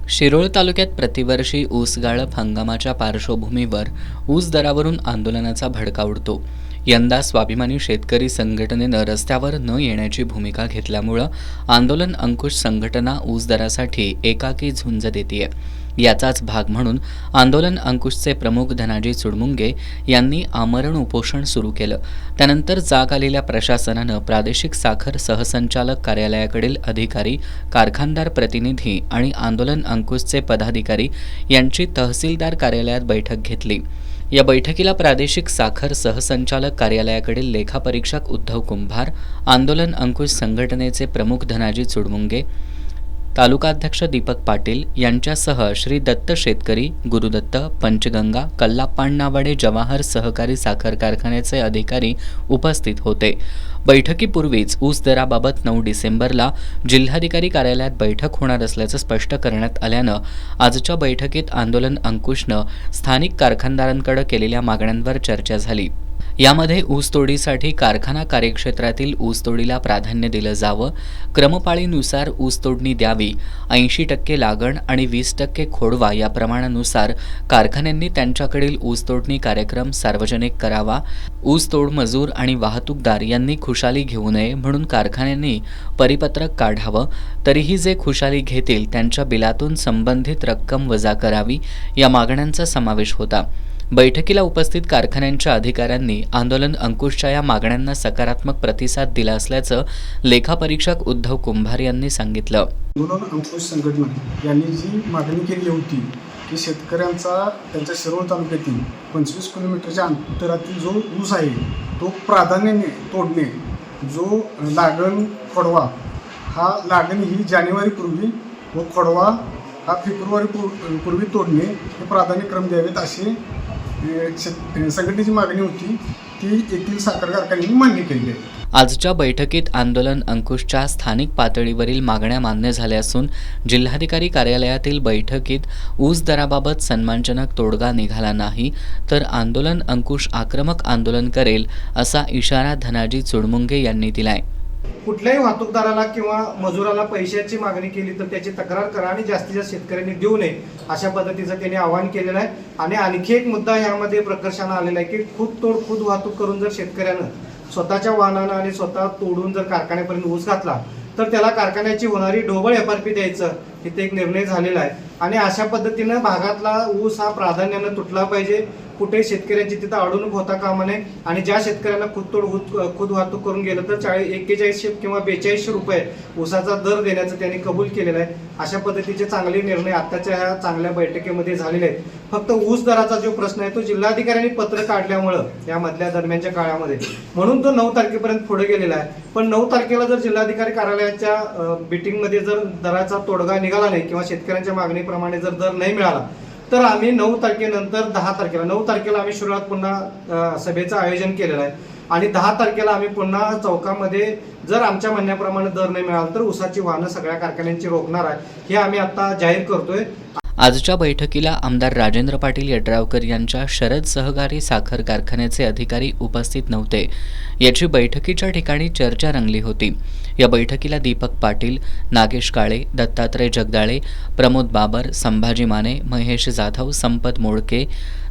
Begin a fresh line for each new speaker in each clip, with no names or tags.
शिरोळ तालुक्यात प्रतिवर्षी ऊस गाळप हंगामाच्या पार्श्वभूमीवर ऊस दरावरून आंदोलनाचा भडका उडतो. यंदा स्वाभिमानी शेतकरी संघटनेनं रस्त्यावर न येण्याची भूमिका घेतल्यामुळं आंदोलन अंकुश संघटना ऊस दरासाठी एकाकी झुंज देतेय. याचाच भाग म्हणून आंदोलन अंकुशचे प्रमुख धनाजी चुडमुंगे यांनी आमरण उपोषण सुरू केलं. त्यानंतर जाग आलेल्या प्रशासनानं प्रादेशिक साखर सहसंचालक कार्यालयाकडील अधिकारी, कारखानदार प्रतिनिधी आणि आंदोलन अंकुशचे पदाधिकारी यांची तहसीलदार कार्यालयात बैठक घेतली. या बैठकीला प्रादेशिक साखर सहसंचालक कार्यालयाकडील लेखापरीक्षक उद्धव कुंभार, आंदोलन अंकुश संघटनेचे प्रमुख धनाजी चुडमुंगे, तालुकाध्यक्ष दीपक पाटील यांच्यासह श्री दत्त शेतकरी, गुरुदत्त, पंचगंगा, कल्लाप्पाण्णावाडे जवाहर सहकारी साखर कारखान्याचे अधिकारी उपस्थित होते. बैठकीपूर्वीच ऊस दराबाबत 9 डिसेंबरला जिल्हाधिकारी कार्यालयात बैठक होणार असल्याचं स्पष्ट करण्यात आल्यानं आजच्या बैठकीत आंदोलन अंकुशनं स्थानिक कारखानदारांकडे केलेल्या मागण्यांवर चर्चा झाली. यामध्ये ऊसतोडीसाठी कारखाना कार्यक्षेत्रातील ऊसतोडीला प्राधान्य दिलं जावं, क्रमपाळीनुसार ऊसतोडणी द्यावी, 80% लागण आणि 20% खोडवा या प्रमाणानुसार कारखान्यांनी त्यांच्याकडील ऊसतोडणी कार्यक्रम सार्वजनिक करावा, ऊसतोड मजूर आणि वाहतूकदार यांनी खुशाली घेऊ नये म्हणून कारखान्यांनी परिपत्रक काढावं, तरीही जे खुशाली घेतील त्यांच्या बिलातून संबंधित रक्कम वजा करावी या मागण्यांचा समावेश होता. बैठकीला उपस्थित कारखान्यांच्या अधिकाऱ्यांनी आंदोलन अंकुशच्या या मागण्यांना सकारात्मक प्रतिसाद दिला असल्याचं लेखापरीक्षक उद्धव कुंभार यांनी सांगितलं.
आंदोलन अंकुश संघटना यांनी जी मागणी केली होती की शेतकऱ्यांचा त्यांच्या शिरोळ तालुक्यातील 25 किलोमीटरच्या अंतरातील जो ऊस आहे तो प्राधान्याने तोडणे, जो लागण खोडवा हा लागण ही जानेवारीपूर्वी व खोडवा हा फेब्रुवारीपूर्वी तोडणे हे प्राधान्यक्रम द्यावेत अशी संघटनेची मागणी होती. ती येथील साखर कारखान्यांनी मान्य केली आहे.
आजच्या बैठकीत आंदोलन अंकुशच्या स्थानिक पातळीवरील मागण्या मान्य झाल्या असून जिल्हाधिकारी कार्यालयातील बैठकीत ऊस दराबाबत सन्मानजनक तोडगा निघाला नाही तर आंदोलन अंकुश आक्रमक आंदोलन करेल असा इशारा धनाजी चुडमुंगे यांनी दिलाय.
कुठल्याही वाहतूकदाराला किंवा मजुराला पैशाची मागणी केली तर त्याची तक्रार करा आणि जास्तीत जास्त शेतकऱ्यांनी देऊ नये अशा पद्धतीचं त्यांनी आवाहन केलेलं आहे. आणि आणखी एक मुद्दा यामध्ये प्रकर्षानं आलेला आहे की खुद वाहतूक करून जर शेतकऱ्यानं स्वतःच्या वाहनानं आणि स्वतः तोडून जर कारखान्यापर्यंत ऊस घातला तर त्याला कारखान्याची होणारी ढोबळ FRP द्यायचं इथे एक निर्णय झालेला आहे. आणि अशा पद्धतीनं भागातला ऊस हा प्राधान्यानं तुटला पाहिजे. कुठे शेतकऱ्यांची तिथं अडवणूक होता कामा नये. आणि ज्या शेतकऱ्यांना खुद वाहतूक करून गेलं तर 4100 किंवा 4200 रुपये ऊसाचा दर देण्याचं त्यांनी कबूल केलेलं आहे. अशा पद्धतीचे चांगले निर्णय आत्ताच्या ह्या चांगल्या बैठकीमध्ये झालेले आहेत. फक्त ऊस दराचा जो प्रश्न आहे तो जिल्हाधिकाऱ्यांनी पत्र काढल्यामुळं या मधल्या दरम्यानच्या काळामध्ये म्हणून तो 9 तारखेपर्यंत पुढे गेलेला आहे. पण 9 तारखेला जर जिल्हाधिकारी कार्यालयाच्या मीटिंगमध्ये जर दराचा तोडगा निघाला नाही किंवा शेतकऱ्यांच्या मागणीप्रमाणे जर दर नाही मिळाला तर आम्ही 9 तारखेनंतर 10 तारखेला 9 तारखेला आम्ही शिरोळात पुन्हा सभेचं आयोजन केलेलं आहे. आणि 10 तारखेला आम्ही पुन्हा चौकामध्ये जर आमच्या म्हणण्याप्रमाणे दर नाही मिळाला तर ऊसाची वाहनं सगळ्या कारखान्यांची रोखणार आहे हे आम्ही आता जाहीर करतोय.
आजच्या बैठकीला आमदार राजेंद्र पाटील यड्रावकर यांच्या शरद सहकारी साखर कारखान्याचे अधिकारी उपस्थित नव्हते. याची बैठकीच्या ठिकाणी चर्चा रंगली होती. या बैठकीला दीपक पाटील, नागेश काळे, दत्तात्रय जगदाळे, प्रमोद बाबर, संभाजी माने, महेश जाधव, संपत मोडके,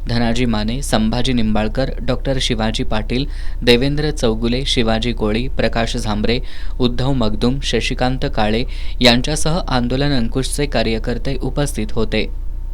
धनाजी माने, संभाजी निंबाळकर, डॉक्टर शिवाजी पाटील, देवेंद्र चौगुले, शिवाजी कोळी, प्रकाश झांबरे, उद्धव मगदूम, शशिकांत काळे यांच्यासह आंदोलन अंकुशचे कार्यकर्ते उपस्थित होते.